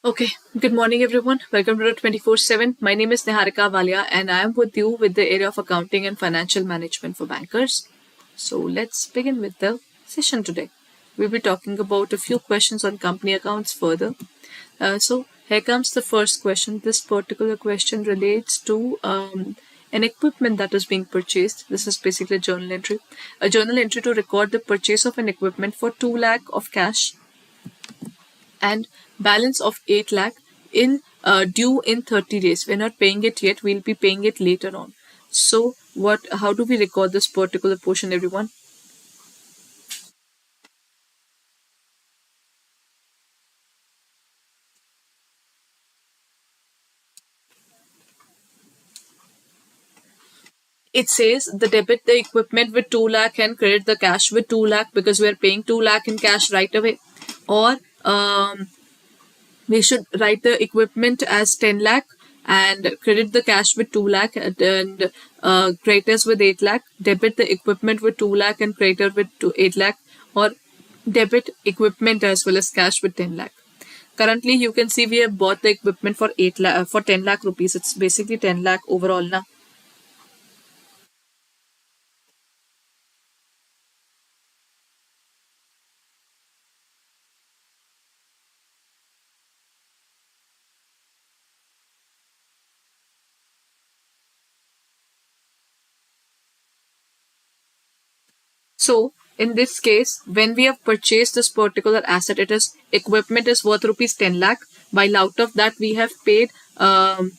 Okay, good morning everyone. Welcome to 24/7. My name is Niharika Walia and I am with you with the area of accounting and financial management for bankers. So let's begin with the session today. We'll be talking about a few questions on company accounts further. So here comes the first question. This particular question relates to an equipment that is being purchased. This is basically a journal entry. A journal entry to record the purchase of an equipment for 2 lakh of cash and balance of 8 lakh in due in 30 days. We're not paying it yet. We'll be paying it later on. So how do we record this particular portion, everyone? It says the debit the equipment with 2 lakh and credit the cash with 2 lakh because we're paying 2 lakh in cash right away. Or we should write the equipment as 10 lakh and credit the cash with 2 lakh and creditors with 8 lakh, debit the equipment with 2 lakh and creditor with 8 lakh, or debit equipment as well as cash with 10 lakh. Currently, you can see we have bought the equipment for 8 lakh, for 10 lakh rupees. It's basically 10 lakh overall now. So in this case, when we have purchased this particular asset, it is equipment is worth rupees 10 lakh. While out of that, we have paid 2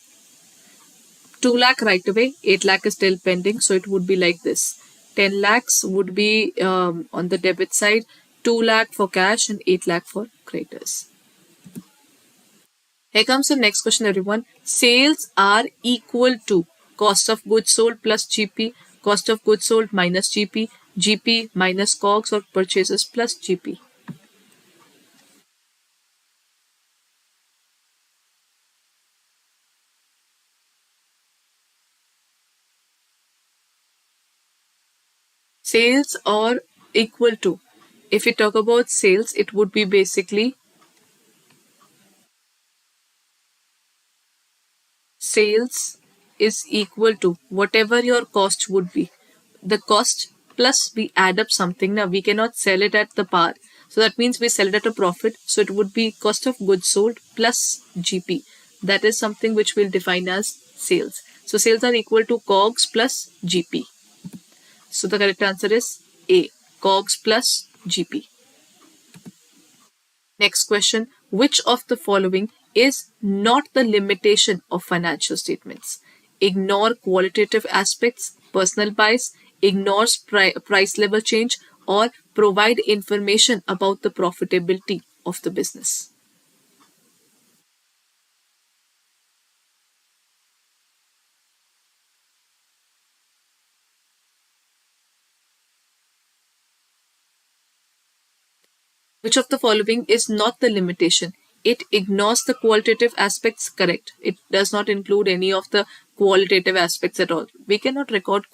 lakh right away. 8 lakh is still pending. So it would be like this. 10 lakhs would be on the debit side, 2 lakh for cash and 8 lakh for creditors. Here comes the next question, everyone. Sales are equal to cost of goods sold plus GP, cost of goods sold minus GP, GP minus COGS, or purchases plus GP. Sales are equal to. If we talk about sales, it would be basically sales is equal to whatever your cost would be. The cost plus we add up something. Now we cannot sell it at the par. So that means we sell it at a profit. So it would be cost of goods sold plus GP. That is something which we'll define as sales. So sales are equal to COGS plus GP. So the correct answer is A, COGS plus GP. Next question. Which of the following is not the limitation of financial statements? Ignore qualitative aspects, personal bias, ignores price level change, or provide information about the profitability of the business. Which of the following is not the limitation? It ignores the qualitative aspects, correct. It does not include any of the qualitative aspects at all. We cannot record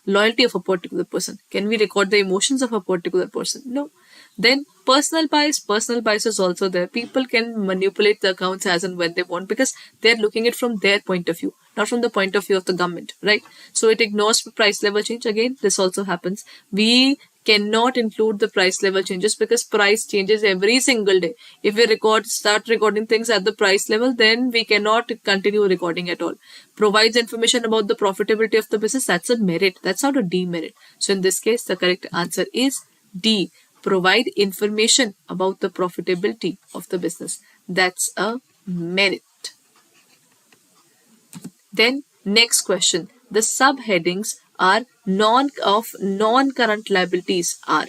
loyalty of a particular person. Can we record the emotions of a particular person? No. Then personal bias is also there. People can manipulate the accounts as and when they want because they're looking at from their point of view, not from the point of view of the government, right? So it ignores price level change. Again, this also happens. We cannot include the price level changes because price changes every single day. If we start recording things at the price level, then we cannot continue recording at all. Provides information about the profitability of the business. That's a merit. That's not a demerit. So in this case, the correct answer is D. Provide information about the profitability of the business. That's a merit. Then next question. The subheadings are non-current liabilities are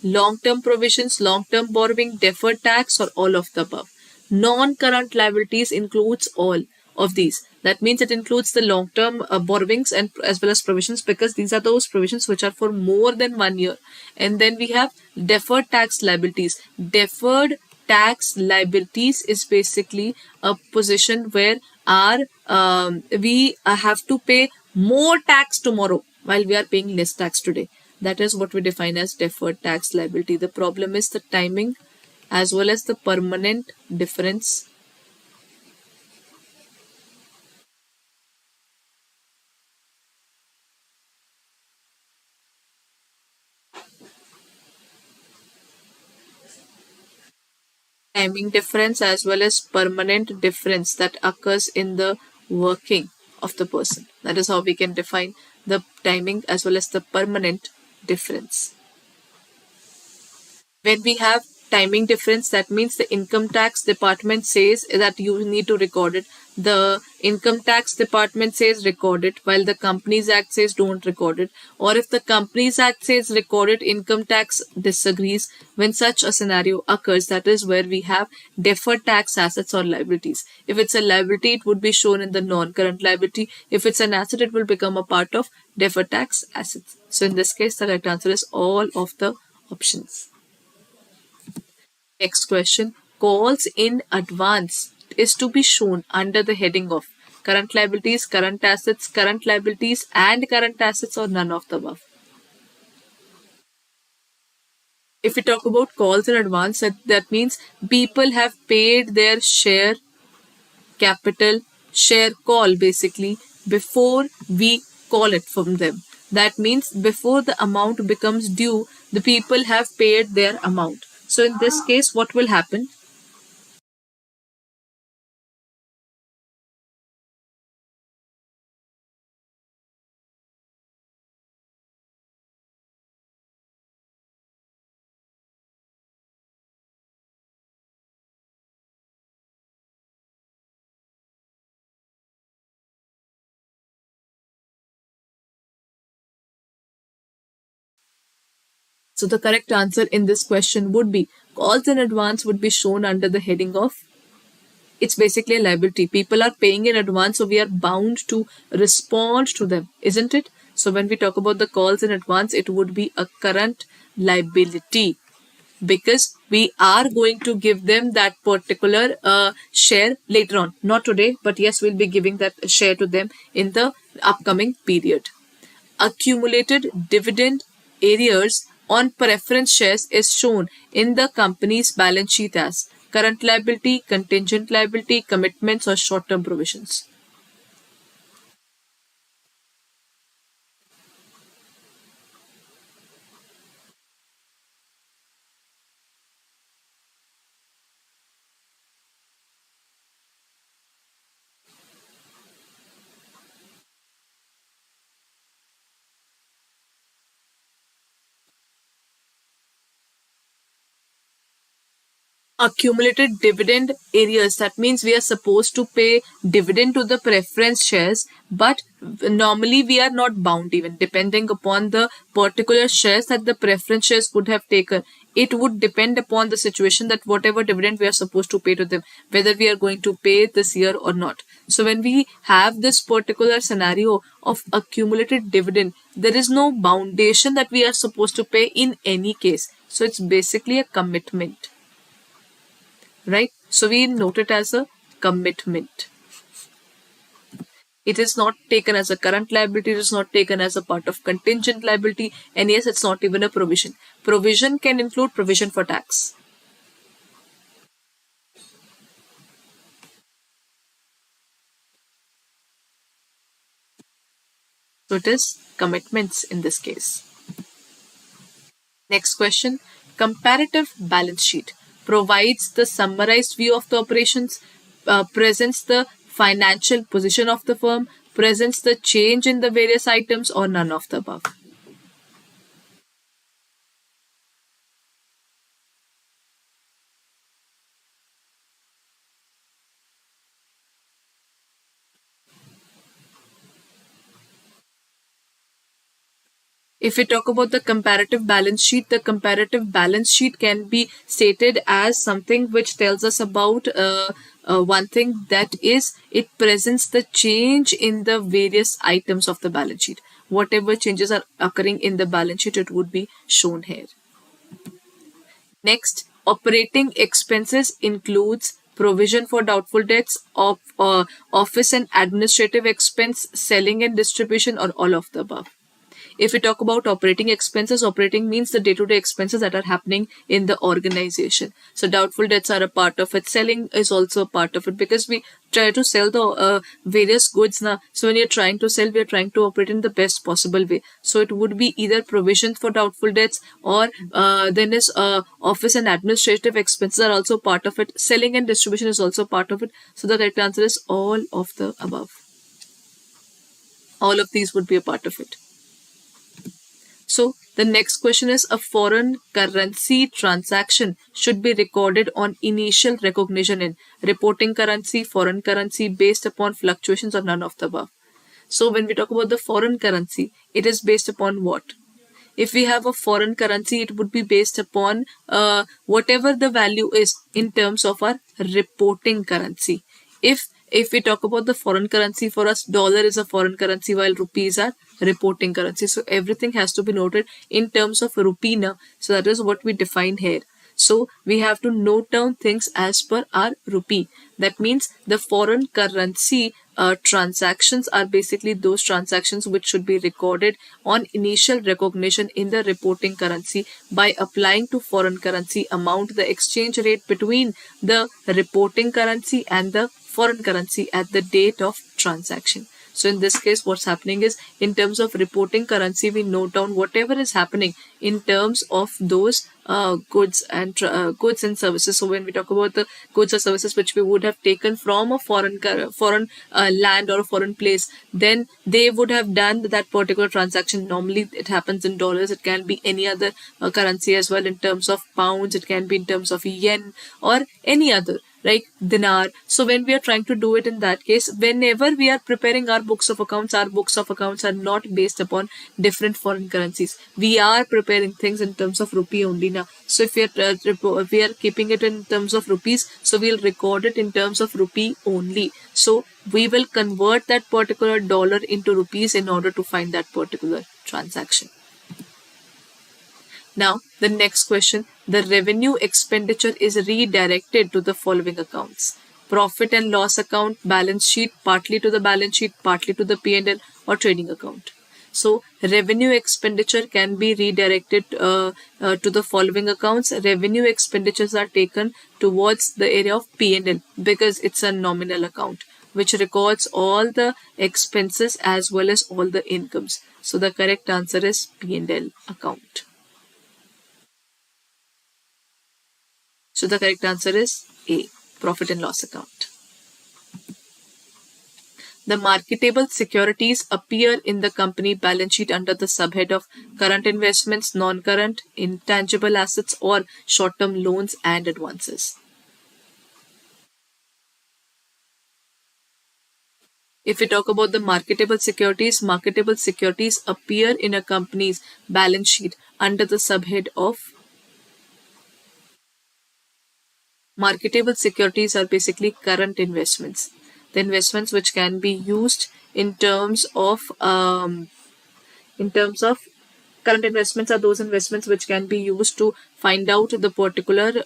long-term provisions, long-term borrowing, deferred tax, or all of the above. Non-current liabilities includes all of these. That means it includes the long-term borrowings and as well as provisions because these are those provisions which are for more than 1 year. And then we have deferred tax liabilities. Deferred tax liabilities is basically a position where we have to pay more tax tomorrow while we are paying less tax today. That is what we define as deferred tax liability. The problem is the timing as well as the permanent difference. Timing difference as well as permanent difference that occurs in the working of the person. That is how we can define the timing as well as the permanent difference. When we have timing difference, that means the income tax department says that you need to record it. The income tax department says record it, while the Companies Act says don't record it. Or if the Companies Act says record it, income tax disagrees. When such a scenario occurs, that is where we have deferred tax assets or liabilities. If it's a liability, it would be shown in the non-current liability. If it's an asset, it will become a part of deferred tax assets. So in this case, the right answer is all of the options. Next question. Calls in advance is to be shown under the heading of current liabilities, current assets, current liabilities, and current assets, or none of the above. If we talk about calls in advance, that means people have paid their share capital, share call basically, before we call it from them. That means before the amount becomes due, the people have paid their amount. So in this case, what will happen? So the correct answer in this question would be calls in advance would be shown under the heading of it's basically a liability. People are paying in advance, so we are bound to respond to them, isn't it? So when we talk about the calls in advance, it would be a current liability because we are going to give them that particular share later on. Not today, but yes, we'll be giving that share to them in the upcoming period. Accumulated dividend arrears on preference shares is shown in the company's balance sheet as current liability, contingent liability, commitments, or short-term provisions. Accumulated dividend arrears, that means we are supposed to pay dividend to the preference shares, but normally we are not bound, even depending upon the particular shares that the preference shares could have taken. It would depend upon the situation that whatever dividend we are supposed to pay to them, whether we are going to pay this year or not. So when we have this particular scenario of accumulated dividend, there is no foundation that we are supposed to pay in any case. So it's basically a commitment. Right? So we note it as a commitment. It is not taken as a current liability, it is not taken as a part of contingent liability, and yes, it's not even a provision. Provision can include provision for tax. So it is commitments in this case. Next question. Comparative balance sheet provides the summarized view of the operations, presents the financial position of the firm, presents the change in the various items, or none of the above. If we talk about the comparative balance sheet can be stated as something which tells us about one thing, that is, it presents the change in the various items of the balance sheet. Whatever changes are occurring in the balance sheet, it would be shown here. Next, operating expenses includes provision for doubtful debts, of office and administrative expense, selling and distribution, or all of the above. If we talk about operating expenses, operating means the day-to-day expenses that are happening in the organization. So doubtful debts are a part of it. Selling is also a part of it, because we try to sell the various goods now. So when you're trying to sell, we are trying to operate in the best possible way. So it would be either provisions for doubtful debts, or then is office and administrative expenses are also part of it. Selling and distribution is also part of it. So the correct answer is all of the above. All of these would be a part of it. So the next question is, a foreign currency transaction should be recorded on initial recognition in reporting currency, foreign currency, based upon fluctuations, or none of the above. So when we talk about the foreign currency, it is based upon what? If we have a foreign currency, it would be based upon whatever the value is in terms of our reporting currency. If we talk about the foreign currency, for us, dollar is a foreign currency while rupees are reporting currency. So everything has to be noted in terms of rupee now. So that is what we define here. So we have to note down things as per our rupee. That means the foreign currency transactions are basically those transactions which should be recorded on initial recognition in the reporting currency by applying to foreign currency amount the exchange rate between the reporting currency and the foreign currency at the date of transaction. So in this case, what's happening is, in terms of reporting currency, we note down whatever is happening in terms of those goods and services. So when we talk about the goods or services which we would have taken from a foreign land or a foreign place, then they would have done that particular transaction. Normally it happens in dollars. It can be any other currency as well, in terms of pounds. It can be in terms of yen or any other, right, dinar. So when we are trying to do it in that case, whenever we are preparing our books of accounts are not based upon different foreign currencies. We are preparing things in terms of rupee only now. So if we are keeping it in terms of rupees, so we'll record it in terms of rupee only. So we will convert that particular dollar into rupees in order to find that particular transaction. Now, the next question, the revenue expenditure is redirected to the following accounts: profit and loss account, balance sheet, partly to the balance sheet, partly to the P&L, or trading account. So, revenue expenditure can be redirected to the following accounts. Revenue expenditures are taken towards the area of P&L because it's a nominal account which records all the expenses as well as all the incomes. So, the correct answer is P&L account. So the correct answer is A, profit and loss account. The marketable securities appear in the company balance sheet under the subhead of current investments, non-current, intangible assets, or short-term loans and advances. If we talk about the marketable securities appear in a company's balance sheet under the subhead of marketable securities are basically current investments. The investments which can be used in terms of current investments are those investments which can be used to find out the particular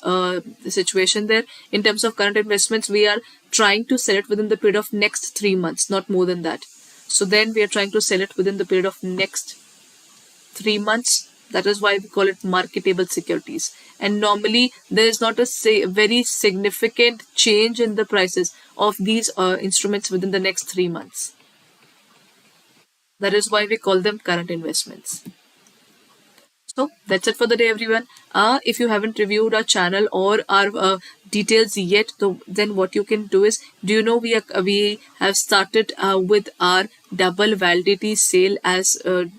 situation there. In terms of current investments, we are trying to sell it within the period of next 3 months, not more than that. So then we are trying to sell it within the period of next 3 months. That is why we call it marketable securities. And normally there is not a very significant change in the prices of these instruments within the next 3 months. That is why we call them current investments. So that's it for the day, everyone. If you haven't reviewed our channel or our details yet, then what you can do is, do you know we have started with our double validity sale, as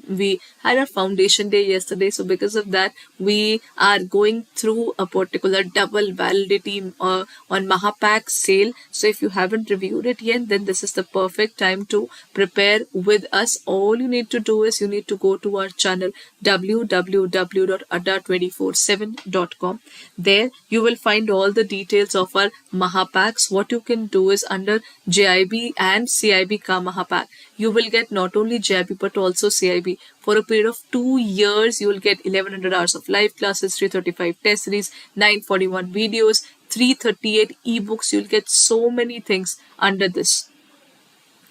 we had our foundation day yesterday. So because of that, we are going through a particular double validity on Mahapack sale. So if you haven't reviewed it yet, then this is the perfect time to prepare with us. All you need to do is you need to go to our channel www.adda247.com. There you will find all the details of our Mahapacks. What you can do is, under JAIIB and CIB Ka Mahapack, you will get not only JAIIB but also CIB. For a period of 2 years, you will get 1100 hours of live classes, 335 test series, 941 videos, 338 ebooks. You'll get so many things under this.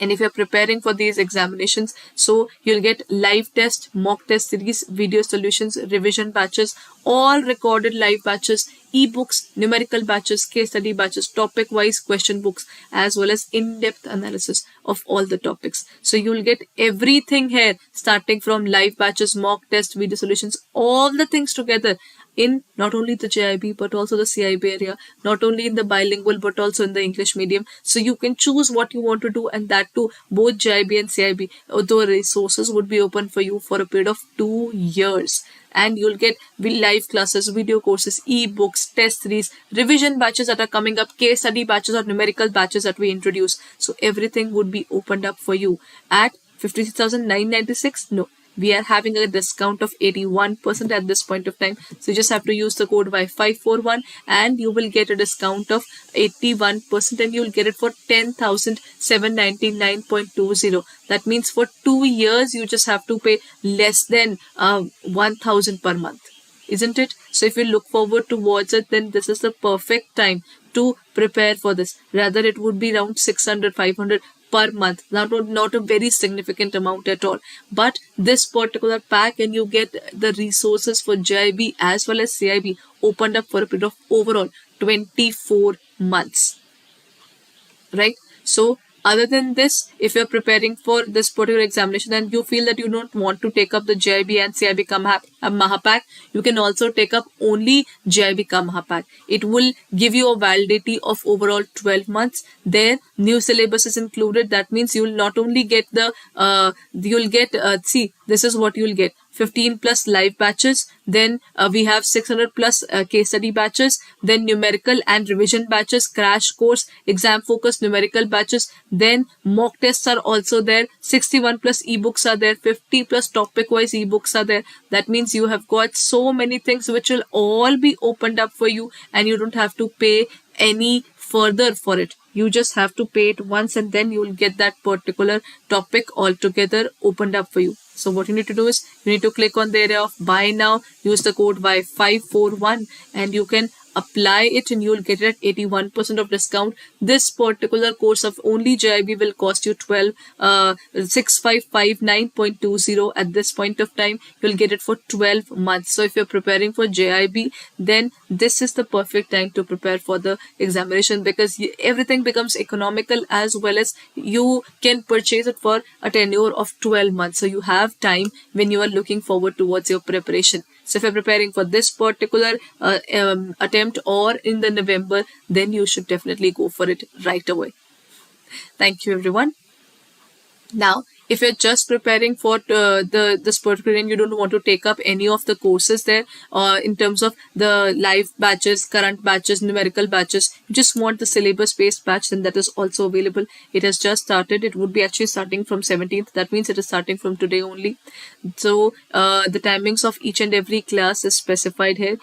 And if you're preparing for these examinations, so you'll get live test, mock test series, video solutions, revision batches, all recorded live batches, ebooks, numerical batches, case study batches, topic wise question books, as well as in-depth analysis of all the topics. So you'll get everything here, starting from live batches, mock test, video solutions, all the things together in not only the JIB but also the CIB area, not only in the bilingual but also in the English medium. So you can choose what you want to do, and that too, both JIB and CIB, the resources would be open for you for a period of 2 years. And you'll get live classes, video courses, e-books, test series, revision batches that are coming up, case study batches or numerical batches that we introduce. So everything would be opened up for you at 56,996. No, we are having a discount of 81% at this point of time. So you just have to use the code Y541 and you will get a discount of 81%, and you'll get it for 10,799.20. That means for 2 years you just have to pay less than 1,000 per month. Isn't it? So if you look forward towards it, then this is the perfect time to prepare for this. Rather, it would be around 600, 500 per month, not a very significant amount at all. But this particular pack, and you get the resources for JIB as well as CIB opened up for a period of overall 24 months. Right? So other than this, if you're preparing for this particular examination and you feel that you don't want to take up the JIB and CIB Mahapack, you can also take up only JIB Mahapack. It will give you a validity of overall 12 months. There, new syllabus is included. That means you'll not only get see, this is what you'll get. 15 plus live batches, then we have 600 plus case study batches, then numerical and revision batches, crash course, exam focused numerical batches, then mock tests are also there, 61 plus ebooks are there, 50 plus topic wise ebooks are there. That means you have got so many things which will all be opened up for you, and you don't have to pay any further for it. You just have to pay it once, and then you will get that particular topic altogether opened up for you. So what you need to do is you need to click on the area of buy now, use the code Y541, and you can apply it and you'll get it at 81% of discount. This particular course of only JIB will cost you 6559.20 at this point of time. You'll get it for 12 months. So if you're preparing for JIB, then this is the perfect time to prepare for the examination, because everything becomes economical, as well as you can purchase it for a tenure of 12 months. So you have time when you are looking forward towards your preparation. So if you're preparing for this particular attempt or in the November, then you should definitely go for it right away. Thank you, everyone. Now, if you're just preparing for this particular and you don't want to take up any of the courses there in terms of the live batches, current batches, numerical batches, you just want the syllabus based batch, then that is also available. It has just started. It would be actually starting from 17th. That means it is starting from today only. So the timings of each and every class is specified here.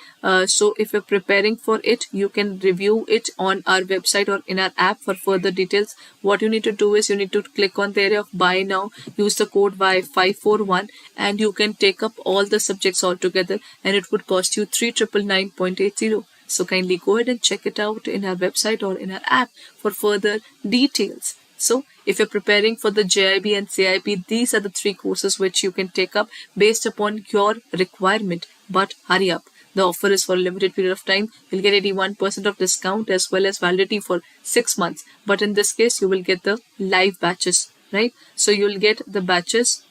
So if you're preparing for it, you can review it on our website or in our app for further details. What you need to do is you need to click on the area of buy now, use the code Y541, and you can take up all the subjects all together, and it would cost you 3,999.80. So kindly go ahead and check it out in our website or in our app for further details. So if you're preparing for the JIB and CIB, these are the 3 courses which you can take up based upon your requirement. But hurry up. The offer is for a limited period of time. You'll get 81% of discount as well as validity for 6 months. But in this case, you will get the live batches, right? So you'll get the batches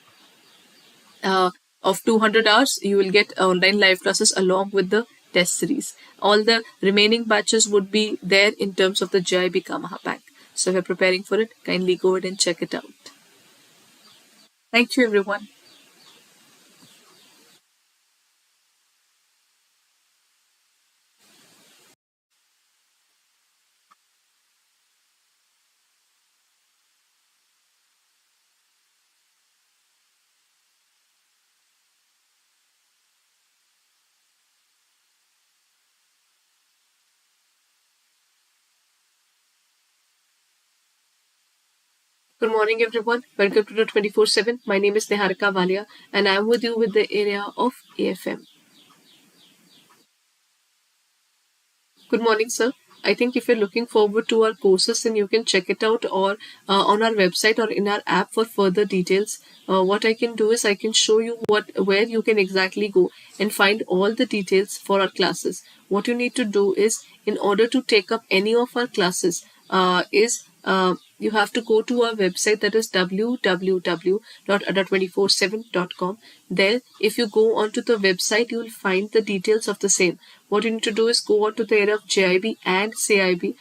of 200 hours. You will get online live classes along with the test series. All the remaining batches would be there in terms of the JIB Mahapack. So if you're preparing for it, kindly go ahead and check it out. Thank you, everyone. Good morning, everyone. Welcome to the 24/7. My name is Niharika Valia, and I'm with you with the area of AFM. Good morning, sir. I think if you're looking forward to our courses, then you can check it out or on our website or in our app for further details. What I can do is I can show you where you can exactly go and find all the details for our classes. What you need to do is, in order to take up any of our classes, you have to go to our website, that is www.adda247.com. There, if you go onto the website, you will find the details of the same. What you need to do is go on to the area of JIB and CIB.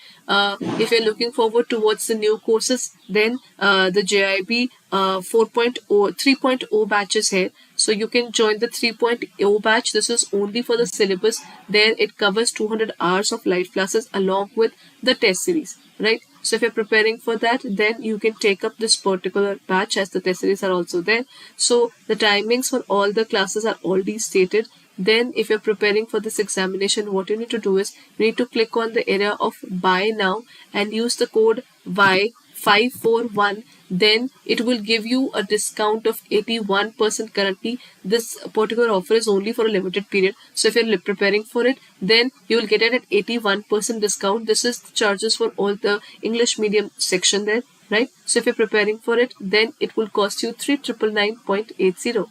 If you're looking forward towards the new courses, then the JIB 4.0, 3.0 batch is here. So you can join the 3.0 batch. This is only for the syllabus. There it covers 200 hours of live classes along with the test series, right? So if you're preparing for that, then you can take up this particular batch, as the test series are also there. So the timings for all the classes are already stated. Then if you're preparing for this examination, what you need to do is you need to click on the area of buy now and use the code Y541. Then it will give you a discount of 81% currently. This particular offer is only for a limited period. So if you're preparing for it, then you will get it at 81% discount. This is the charges for all the English medium section there, right? So if you're preparing for it, then it will cost you 3,999.80.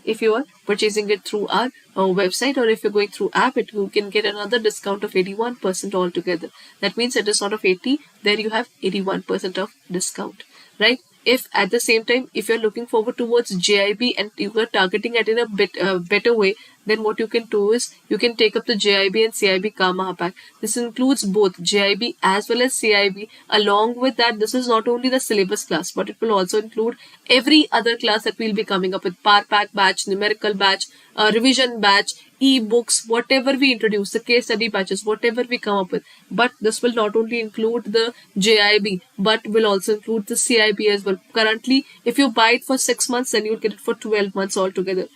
If you are purchasing it through our website, or if you're going through app, you can get another discount of 81% altogether. That means at a sort of 80, there you have 81% of discount, right? If at the same time, if you're looking forward towards JIB and you are targeting it in a bit better way, then what you can do is you can take up the JIB and CIB Kama pack. This includes both JIB as well as CIB. Along with that, this is not only the syllabus class, but it will also include every other class that we'll be coming up with: Par Pack batch, numerical batch, revision batch, e-books, whatever we introduce, the case study batches, whatever we come up with. But this will not only include the JIB, but will also include the CIB as well. Currently, if you buy it for 6 months, then you'll get it for 12 months altogether.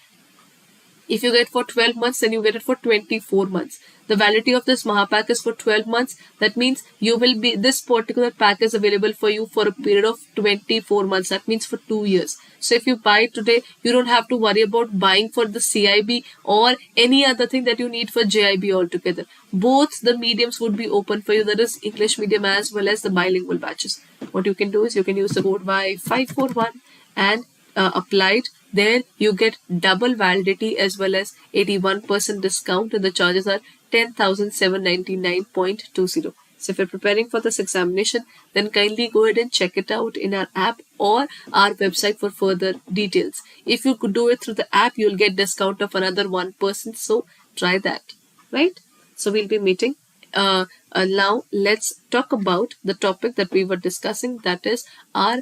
If you get for 12 months, then you get it for 24 months. The validity of this Mahapack is for 12 months. That means this particular pack is available for you for a period of 24 months. That means for 2 years. So if you buy it today, you don't have to worry about buying for the CIB or any other thing that you need for JIB altogether. Both the mediums would be open for you. That is English medium as well as the bilingual batches. What you can do is you can use the code Y541 and apply it. There you get double validity as well as 81% discount, and the charges are 10,799.20. So if you're preparing for this examination, then kindly go ahead and check it out in our app or our website for further details. If you could do it through the app, you'll get discount of another 1%. So try that, right? So we'll be meeting. Now let's talk about the topic that we were discussing, that is our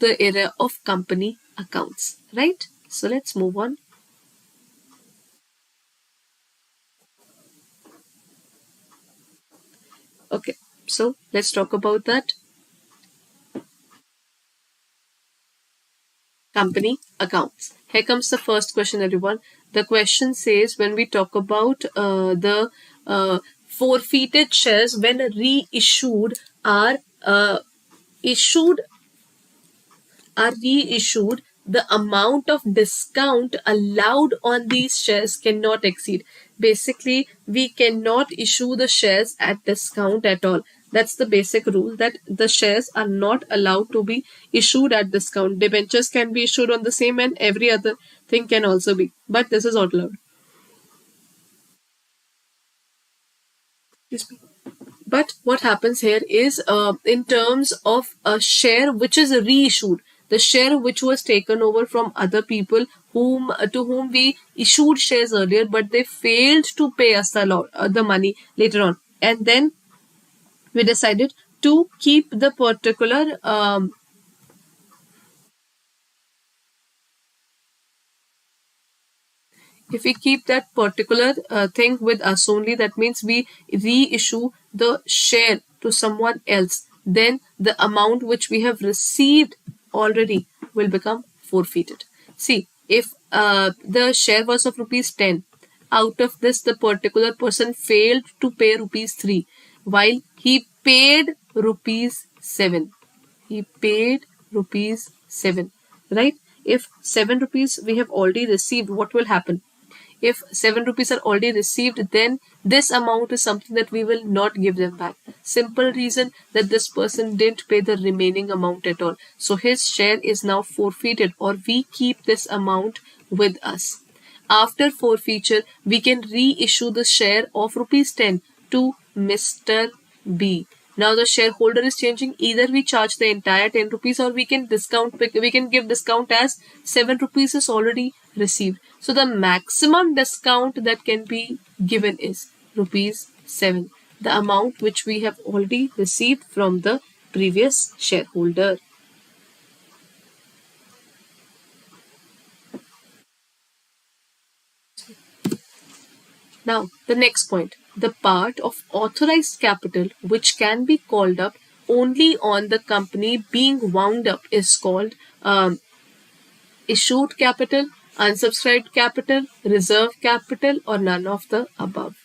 the area of company accounts, right? So let's move on. Okay, so let's talk about that. Company accounts. Here comes the first question, everyone. The question says, when we talk about the forfeited shares when reissued are reissued, the amount of discount allowed on these shares cannot exceed. Basically, we cannot issue the shares at discount at all. That's the basic rule, that the shares are not allowed to be issued at discount. Debentures can be issued on the same, and every other thing can also be, but this is not allowed. Excuse me. But what happens here is, in terms of a share which is reissued, the share which was taken over from other people to whom we issued shares earlier, but they failed to pay us the money later on, and then we decided to keep the particular if we keep that particular thing with us only, that means we reissue the share to someone else, then the amount which we have received already will become forfeited. See, if the share was of rupees 10, out of this the particular person failed to pay rupees 3, while he paid rupees 7. He paid rupees 7, right? If 7 rupees we have already received, what will happen? If 7 rupees are already received, then this amount is something that we will not give them back. Simple reason that this person didn't pay the remaining amount at all. So his share is now forfeited, or we keep this amount with us. After forfeiture, we can reissue the share of rupees 10 to Mr. B. Now the shareholder is changing. Either we charge the entire 10 rupees, or we can give discount as 7 rupees is already received. So the maximum discount that can be given is rupees 7, the amount which we have already received from the previous shareholder. Now, the next point, the part of authorized capital which can be called up only on the company being wound up is called issued capital, unsubscribed capital, reserve capital, or none of the above.